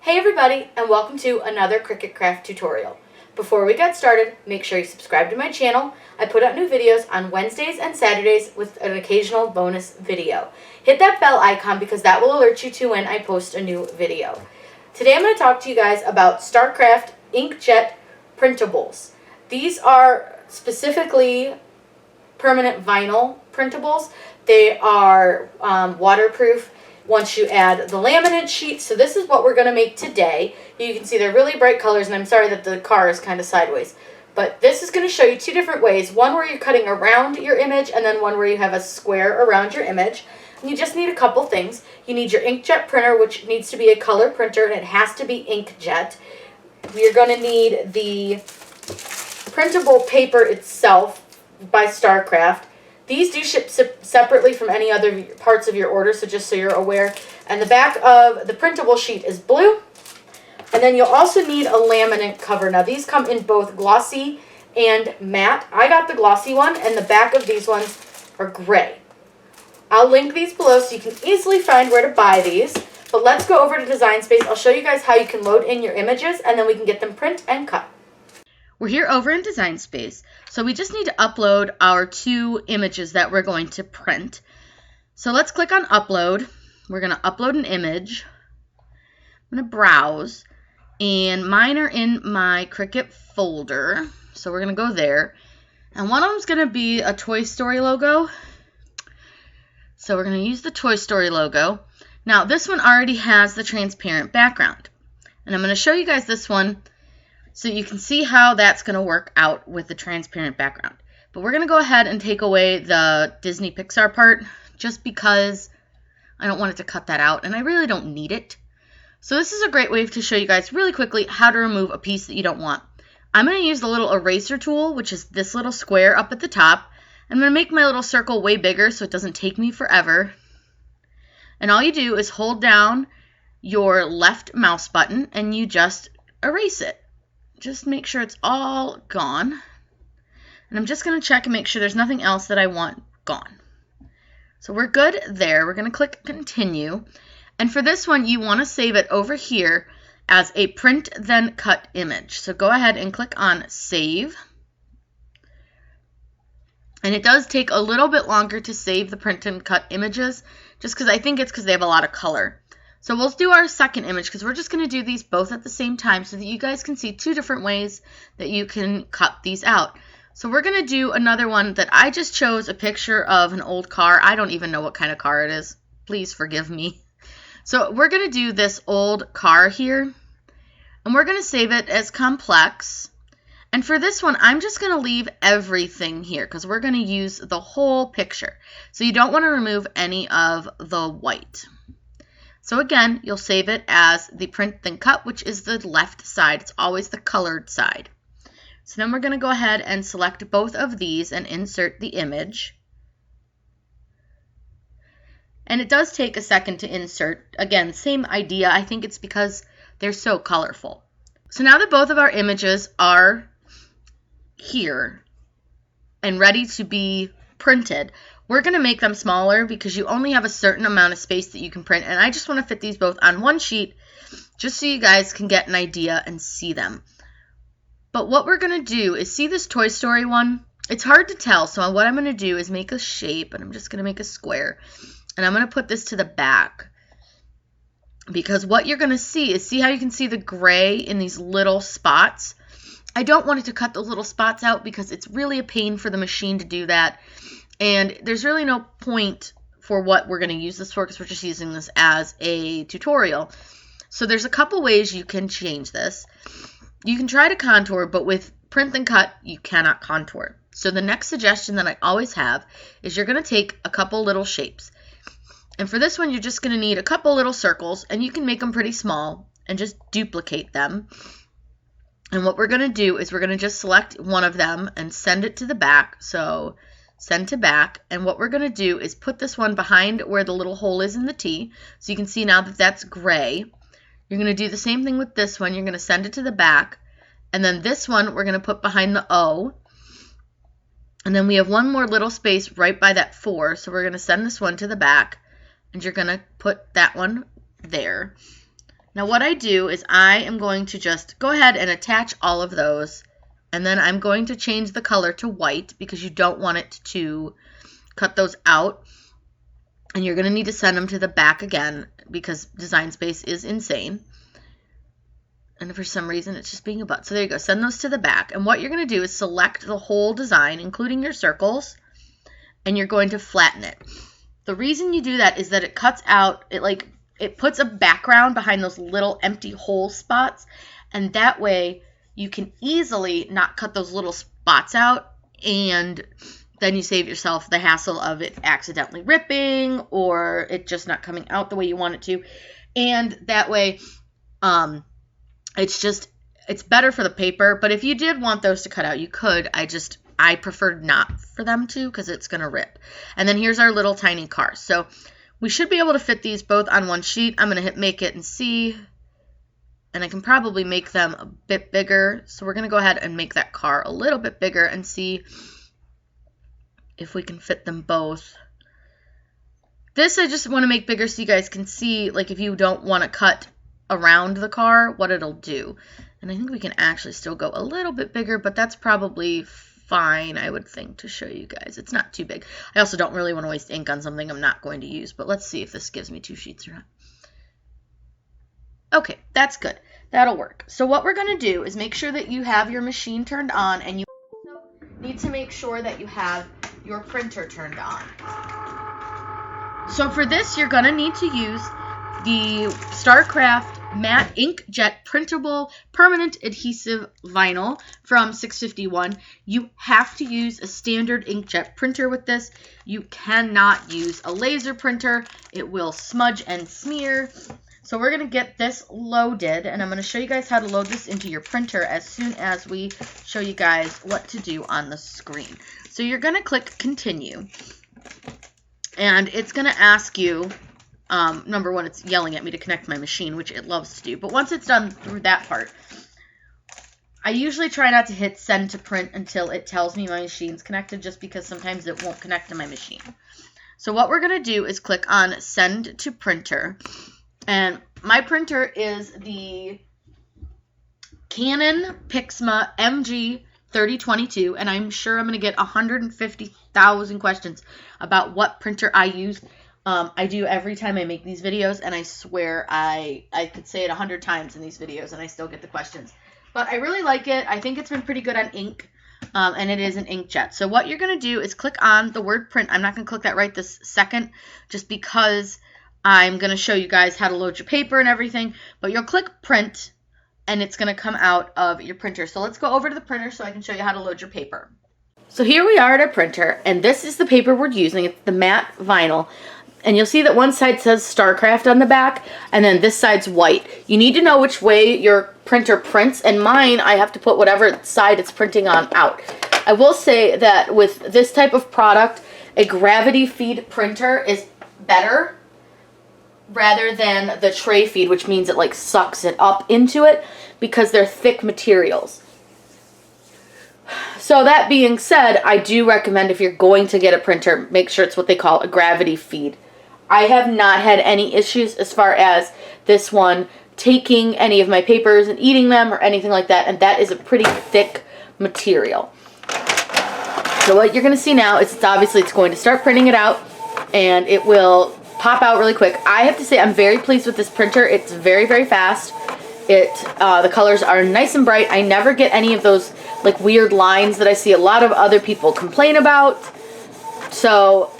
Hey everybody, and welcome to another Cricut craft tutorial. Before we get started, make sure you subscribe to my channel. I put out new videos on Wednesdays and Saturdays with an occasional bonus video. Hit that bell icon because that will alert you to when I post a new video. Today I'm going to talk to you guys about Starcraft inkjet printables. These are specifically permanent vinyl printables. They are waterproof once you add the laminate sheet. So this is what we're going to make today. You can see they're really bright colors, and I'm sorry that the car is kind of sideways. But this is going to show you two different ways. One where you're cutting around your image, and then one where you have a square around your image. And you just need a couple things. You need your inkjet printer, which needs to be a color printer, and it has to be inkjet. You're going to need the printable paper itself by Starcraft. These do ship separately from any other parts of your order, so just so you're aware. And the back of the printable sheet is blue. And then you'll also need a laminate cover. Now, these come in both glossy and matte. I got the glossy one, and the back of these ones are gray. I'll link these below so you can easily find where to buy these. But let's go over to Design Space. I'll show you guys how you can load in your images, and then we can get them print and cut. We're here over in Design Space, so we just need to upload our two images that we're going to print. So let's click on Upload. We're going to upload an image. I'm going to browse, and mine are in my Cricut folder, so we're going to go there. And one of them is going to be a Toy Story logo, so we're going to use the Toy Story logo. Now, this one already has the transparent background, and I'm going to show you guys this one so you can see how that's going to work out with the transparent background. But we're going to go ahead and take away the Disney Pixar part just because I don't want it to cut that out, and I really don't need it. So this is a great way to show you guys really quickly how to remove a piece that you don't want. I'm going to use the little eraser tool, which is this little square up at the top. I'm going to make my little circle way bigger so it doesn't take me forever. And all you do is hold down your left mouse button and you just erase it. Just make sure it's all gone. And I'm just going to check and make sure there's nothing else that I want gone. So we're good there. We're going to click Continue. And for this one, you want to save it over here as a print then cut image. So go ahead and click on Save. And it does take a little bit longer to save the print and cut images, just because I think it's because they have a lot of color. So we'll do our second image because we're just going to do these both at the same time so that you guys can see two different ways that you can cut these out. So we're going to do another one that I just chose a picture of an old car. I don't even know what kind of car it is. Please forgive me. So we're going to do this old car here, and we're going to save it as complex. And for this one, I'm just going to leave everything here because we're going to use the whole picture. So you don't want to remove any of the white. So again, you'll save it as the print then cut, which is the left side. It's always the colored side. So then we're going to go ahead and select both of these and insert the image. And it does take a second to insert. Again, same idea. I think it's because they're so colorful. So now that both of our images are here and ready to be printed, we're going to make them smaller because you only have a certain amount of space that you can print. And I just want to fit these both on one sheet just so you guys can get an idea and see them. But what we're going to do is see this Toy Story one. It's hard to tell. So what I'm going to do is make a shape, and I'm just going to make a square. And I'm going to put this to the back. Because what you're going to see how you can see the gray in these little spots. I don't want it to cut those little spots out because it's really a pain for the machine to do that. And there's really no point for what we're going to use this for because we're just using this as a tutorial. So there's a couple ways you can change this. You can try to contour, but with print and cut, you cannot contour. So the next suggestion that I always have is you're going to take a couple little shapes. And for this one, you're just going to need a couple little circles, and you can make them pretty small and just duplicate them. And what we're going to do is we're going to just select one of them and send it to the back. So send to back, and what we're going to do is put this one behind where the little hole is in the T, so you can see now that that's gray. You're going to do the same thing with this one. You're going to send it to the back, and then this one we're going to put behind the O, and then we have one more little space right by that 4, so we're going to send this one to the back, and you're going to put that one there. Now what I do is I am going to just go ahead and attach all of those, and then I'm going to change the color to white because you don't want it to cut those out. And you're going to need to send them to the back again because Design Space is insane. And for some reason it's just being a butt. So there you go, send those to the back. And what you're going to do is select the whole design, including your circles, and you're going to flatten it. The reason you do that is that it cuts out, it puts a background behind those little empty hole spots, and that way you can easily not cut those little spots out, and then you save yourself the hassle of it accidentally ripping or it just not coming out the way you want it to. And that way, it's better for the paper, but if you did want those to cut out, you could. I preferred not for them to because it's going to rip. And then here's our little tiny car. So we should be able to fit these both on one sheet. I'm going to hit make it and see, and I can probably make them a bit bigger. So we're going to go ahead and make that car a little bit bigger and see if we can fit them both. This I just want to make bigger so you guys can see, like, if you don't want to cut around the car, what it'll do. And I think we can actually still go a little bit bigger, but that's probably fine, I would think, to show you guys. It's not too big. I also don't really want to waste ink on something I'm not going to use, but let's see if this gives me 2 sheets or not. Okay, that's good. That'll work. So what we're going to do is make sure that you have your machine turned on, and you also need to make sure that you have your printer turned on. So for this, you're going to need to use the Starcraft matte inkjet printable permanent adhesive vinyl from 651. You have to use a standard inkjet printer with this. You cannot use a laser printer. It will smudge and smear. So we're going to get this loaded, and I'm going to show you guys how to load this into your printer as soon as we show you guys what to do on the screen. So you're going to click continue, and it's going to ask you, number one, it's yelling at me to connect my machine, which it loves to do. But once it's done through that part, I usually try not to hit send to print until it tells me my machine's connected, just because sometimes it won't connect to my machine. So what we're going to do is click on send to printer. And my printer is the Canon Pixma MG3022, and I'm sure I'm going to get 150,000 questions about what printer I use. I do every time I make these videos, and I swear I could say it 100 times in these videos, and I still get the questions. But I really like it. I think it's been pretty good on ink, and it is an inkjet. So what you're going to do is click on the word print. I'm not going to click that right this second, just because I'm going to show you guys how to load your paper and everything. But you'll click print, and it's going to come out of your printer. So let's go over to the printer so I can show you how to load your paper. So here we are at our printer, and this is the paper we're using. It's the matte vinyl. And you'll see that one side says Starcraft on the back, and then this side's white. You need to know which way your printer prints, and mine, I have to put whatever side it's printing on out. I will say that with this type of product, a gravity feed printer is better rather than the tray feed, which means it like sucks it up into it because they're thick materials. So that being said, I do recommend if you're going to get a printer, make sure it's what they call a gravity feed. I have not had any issues as far as this one taking any of my papers and eating them or anything like that, and that is a pretty thick material. So what you're going to see now is it's going to start printing it out, and it will pop out really quick. I have to say I'm very pleased with this printer. It's very, very fast. The colors are nice and bright. I never get any of those like weird lines that I see a lot of other people complain about. So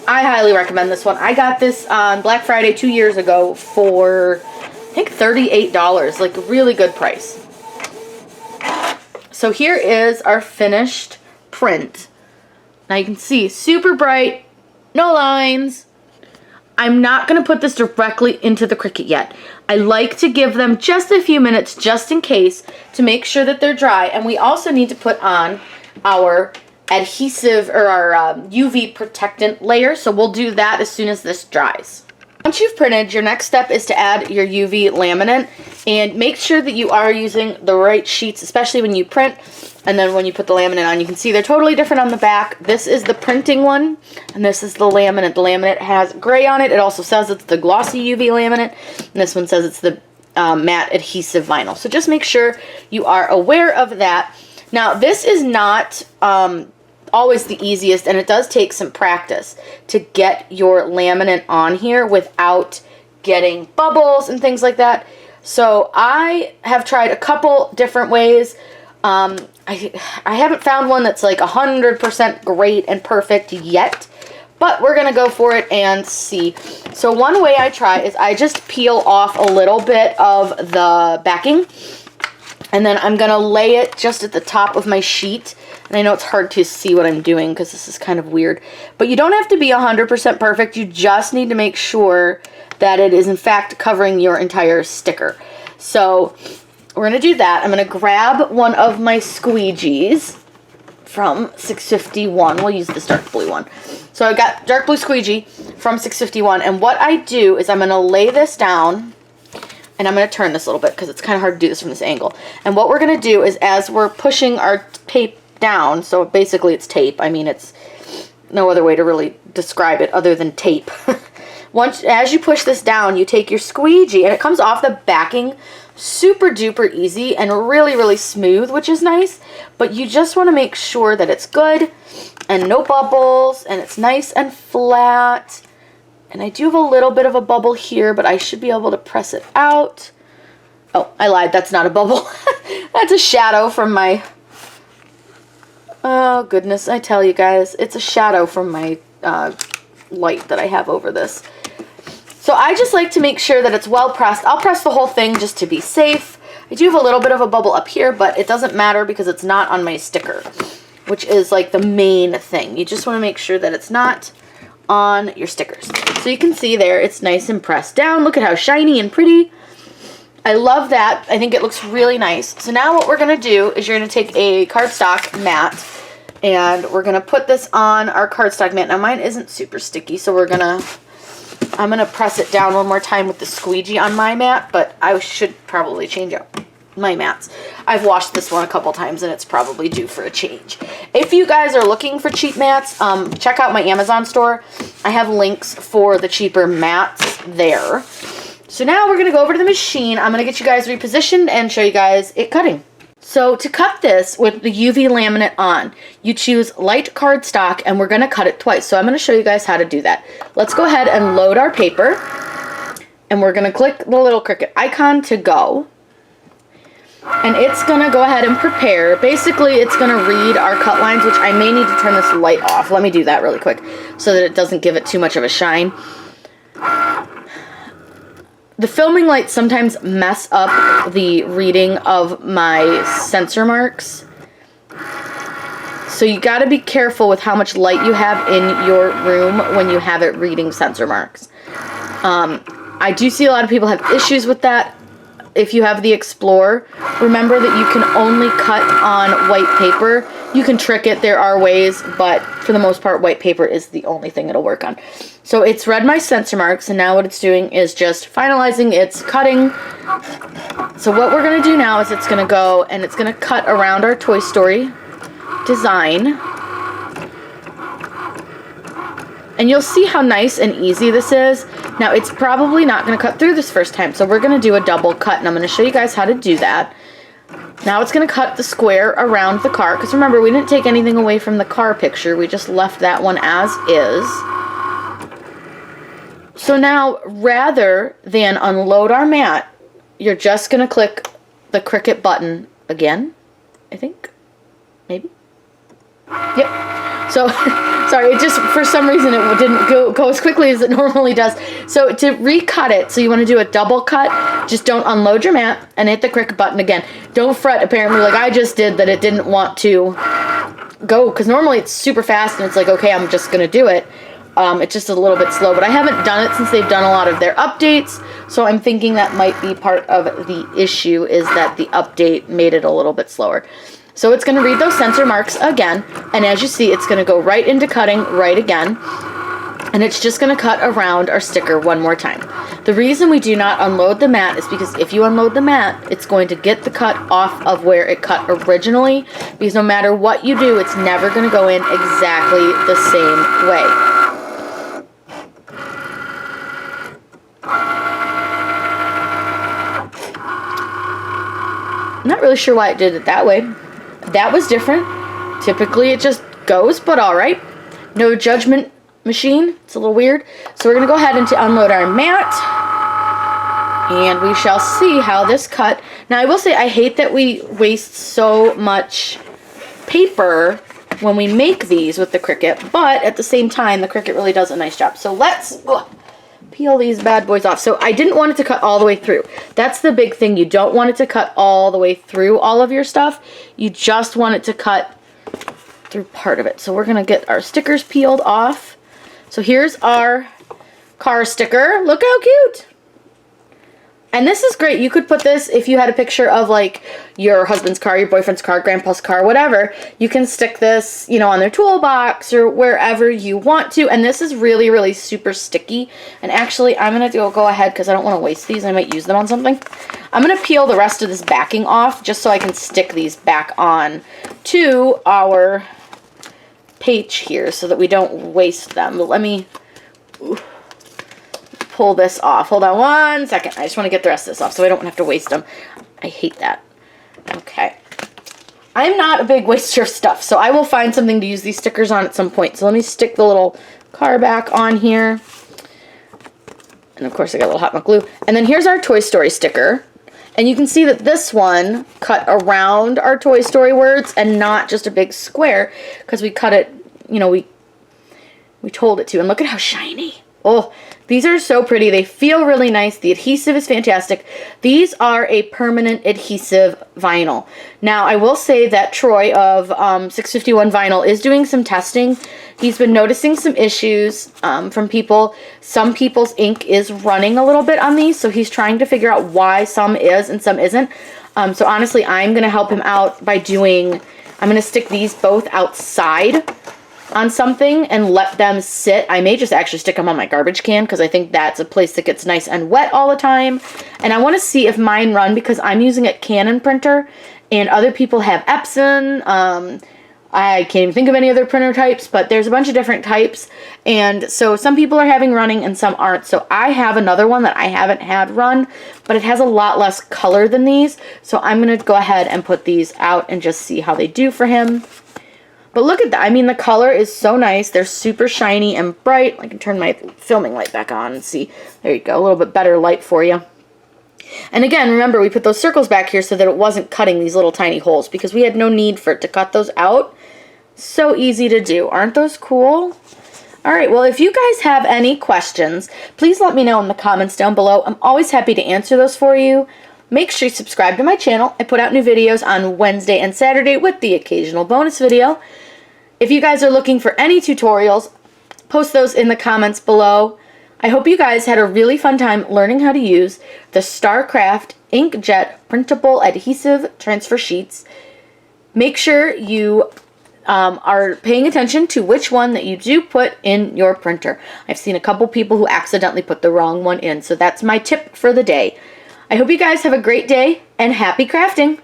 I highly recommend this one. I got this on Black Friday 2 years ago for, I think, $38, like a really good price. So here is our finished print. Now you can see, super bright, no lines. I'm not going to put this directly into the Cricut yet. I like to give them just a few minutes just in case to make sure that they're dry. And we also need to put on our adhesive or our UV protectant layer, so we'll do that as soon as this dries. Once you've printed, your next step is to add your UV laminate, and make sure that you are using the right sheets, especially when you print. And then when you put the laminate on, you can see they're totally different on the back. This is the printing one, and this is the laminate. The laminate has gray on it. It also says it's the glossy UV laminate, and this one says it's the matte adhesive vinyl. So just make sure you are aware of that. Now, this is not always the easiest, and it does take some practice to get your laminate on here without getting bubbles and things like that. So I have tried a couple different ways. I haven't found one that's like 100% great and perfect yet, but we're going to go for it and see. So one way I try is I just peel off a little bit of the backing, and then I'm going to lay it just at the top of my sheet. And I know it's hard to see what I'm doing because this is kind of weird, but you don't have to be 100% perfect. You just need to make sure that it is in fact covering your entire sticker. So we're going to do that. I'm going to grab one of my squeegees from 651. We'll use this dark blue one. So I got dark blue squeegee from 651, and what I do is I'm going to lay this down, and I'm going to turn this a little bit because it's kind of hard to do this from this angle. And what we're going to do is, as we're pushing our tape down, so basically it's tape. I mean, it's no other way to really describe it other than tape. As you push this down, you take your squeegee, and it comes off the backing super duper easy and really, really smooth, which is nice. But you just want to make sure that it's good and no bubbles, and it's nice and flat. And I do have a little bit of a bubble here, but I should be able to press it out. Oh, I lied. That's not a bubble. That's a shadow from my... Oh, goodness. I tell you guys, it's a shadow from my light that I have over this. So I just like to make sure that it's well pressed. I'll press the whole thing just to be safe. I do have a little bit of a bubble up here, but it doesn't matter because it's not on my sticker, which is like the main thing. You just want to make sure that it's not on your stickers. So you can see there, it's nice and pressed down. Look at how shiny and pretty. I love that. I think it looks really nice. So now what we're going to do is you're going to take a cardstock mat, and we're going to put this on our cardstock mat. Now mine isn't super sticky, so I'm going to press it down one more time with the squeegee on my mat, but I should probably change out my mats. I've washed this one a couple times, and it's probably due for a change. If you guys are looking for cheap mats, check out my Amazon store. I have links for the cheaper mats there. So now we're going to go over to the machine. I'm going to get you guys repositioned and show you guys it cutting. So to cut this with the UV laminate on, you choose light cardstock, and we're going to cut it twice. So I'm going to show you guys how to do that. Let's go ahead and load our paper, and we're going to click the little Cricut icon to go. And it's going to go ahead and prepare. Basically, it's going to read our cut lines, which I may need to turn this light off. Let me do that really quick so that it doesn't give it too much of a shine. The filming lights sometimes mess up the reading of my sensor marks. So you got to be careful with how much light you have in your room when you have it reading sensor marks. I do see a lot of people have issues with that. If you have the Explorer, remember that you can only cut on white paper. You can trick it, there are ways, but for the most part, white paper is the only thing it'll work on. So it's read my sensor marks, and now what it's doing is just finalizing its cutting. So what we're going to do now is it's going to go and it's going to cut around our Toy Story design. And you'll see how nice and easy this is. Now, it's probably not going to cut through this first time, so we're going to do a double cut, and I'm going to show you guys how to do that. Now it's going to cut the square around the car, because remember, we didn't take anything away from the car picture. We just left that one as is. So now, rather than unload our mat, you're just going to click the Cricut button again, I think. Maybe? Yep. So, sorry, it just, for some reason, it didn't go as quickly as it normally does. So, to recut it, so you want to do a double cut, just don't unload your mat and hit the Cricut button again. Don't fret, apparently, like I just did, that it didn't want to go, because normally it's super fast and it's like, okay, I'm just going to do it. It's just a little bit slow, but I haven't done it since they've done a lot of their updates, so I'm thinking that might be part of the issue, is that the update made it a little bit slower. So it's going to read those sensor marks again, and as you see, it's going to go right into cutting right again. And it's just going to cut around our sticker one more time. The reason we do not unload the mat is because if you unload the mat, it's going to get the cut off of where it cut originally, because no matter what you do, it's never going to go in exactly the same way. I'm not really sure why it did it that way. That was different. Typically it just goes, but all right. No judgment, machine. It's a little weird. So we're going to go ahead and unload our mat. And we shall see how this cut. Now I will say I hate that we waste so much paper when we make these with the Cricut, but at the same time the Cricut really does a nice job. So let's peel these bad boys off. So I didn't want it to cut all the way through. That's the big thing. You don't want it to cut all the way through all of your stuff. You just want it to cut through part of it. So we're going to get our stickers peeled off. So here's our car sticker. Look how cute. And this is great. You could put this if you had a picture of like your husband's car, your boyfriend's car, grandpa's car, whatever. You can stick this, you know, on their toolbox or wherever you want to. And this is really, really super sticky. And actually, I'm going to go ahead because I don't want to waste these. I might use them on something. I'm going to peel the rest of this backing off just so I can stick these back on to our page here so that we don't waste them. But let me pull this off. Hold on one second. I just want to get the rest of this off so I don't have to waste them. I hate that. Okay. I'm not a big waster of stuff, so I will find something to use these stickers on at some point. So let me stick the little car back on here. And of course I got a little hot glue. And then here's our Toy Story sticker. And you can see that this one cut around our Toy Story words and not just a big square because we cut it, you know, we told it to. And look at how shiny. Oh, these are so pretty. They feel really nice. The adhesive is fantastic. These are a permanent adhesive vinyl. Now, I will say that Troy of 651 Vinyl is doing some testing. He's been noticing some issues from people. Some people's ink is running a little bit on these, so he's trying to figure out why some is and some isn't. So honestly, I'm going to help him out by I'm going to stick these both outside on something and let them sit. I may just actually stick them on my garbage can because I think that's a place that gets nice and wet all the time. And I want to see if mine run because I'm using a Canon printer and other people have Epson. I can't even think of any other printer types, but there's a bunch of different types. And so some people are having running and some aren't. So I have another one that I haven't had run, but it has a lot less color than these. So I'm going to go ahead and put these out and just see how they do for him. But look at that. I mean, the color is so nice. They're super shiny and bright. I can turn my filming light back on and see. There you go. A little bit better light for you. And again, remember, we put those circles back here so that it wasn't cutting these little tiny holes because we had no need for it to cut those out. So easy to do. Aren't those cool? All right. Well, if you guys have any questions, please let me know in the comments down below. I'm always happy to answer those for you. Make sure you subscribe to my channel. I put out new videos on Wednesday and Saturday with the occasional bonus video. If you guys are looking for any tutorials, post those in the comments below. I hope you guys had a really fun time learning how to use the Starcraft inkjet printable adhesive transfer sheets. Make sure you are paying attention to which one that you do put in your printer. I've seen a couple people who accidentally put the wrong one in, so that's my tip for the day. I hope you guys have a great day and happy crafting!